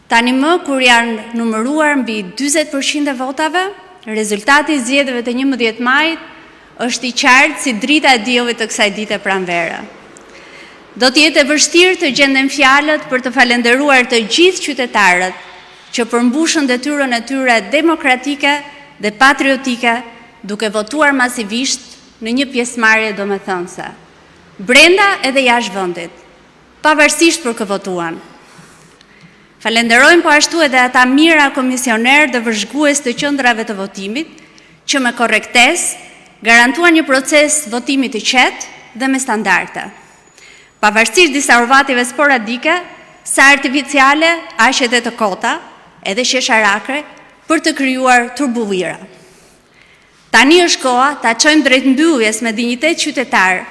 Tani më, kur janë numëruar mbi 40% e votave, rezultati i zgjedhjeve të 11 majit është i qartë si drita e diellit të kësaj dite pranvere. Do të jetë e vështirë të gjenden fjalët për të falenderuar të gjithë qytetarët që përmbushën detyrën e tyre demokratike dhe patriotike duke votuar masivisht në një pjesëmarrje domethënëse, brenda edhe jashtë vendit, pavarësisht për kë votuan. Falenderojmë po ashtu edhe ata mira komisionerë dhe vëzhgues të qendrave të votimit, që me korrektesë garantuan një proces votimi të qetë dhe me standarde. Pavarësisht disa urvative sporadike, sa artificiale, aq edhe të kota, edhe shesharakre, për të krijuar turbullira. Tani është koha ta çojmë drejt mbylljes me dinjitet qytetar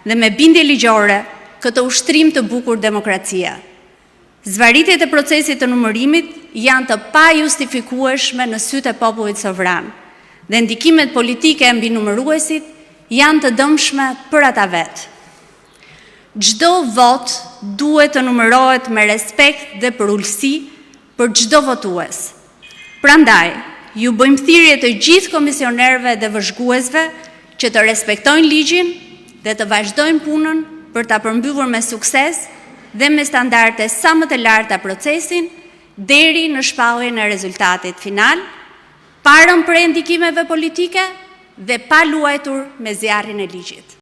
dhe me bindje ligjore këtë ushtrim të bukur demokracie. Zvaritjet e procesit të numërimit janë të pajustifikueshme në sytë e popullit sovran dhe ndikimet politike mbi numëruesit janë të dëmshme për ata vetë. Çdo vot duhet të numërohet me respekt dhe për ulësi për çdo votues. Prandaj, ju bëjmë thirrje të gjithë komisionerëve dhe vëzhguesve që të respektojnë ligjin dhe të vazhdojnë punën për ta përmbyllur me sukses dhe me standarde sa më të larta procesin deri në shpalljen e rezultatit final, pa rënë prej ndikimeve politike dhe pa luajtur me zjarrin e ligjit.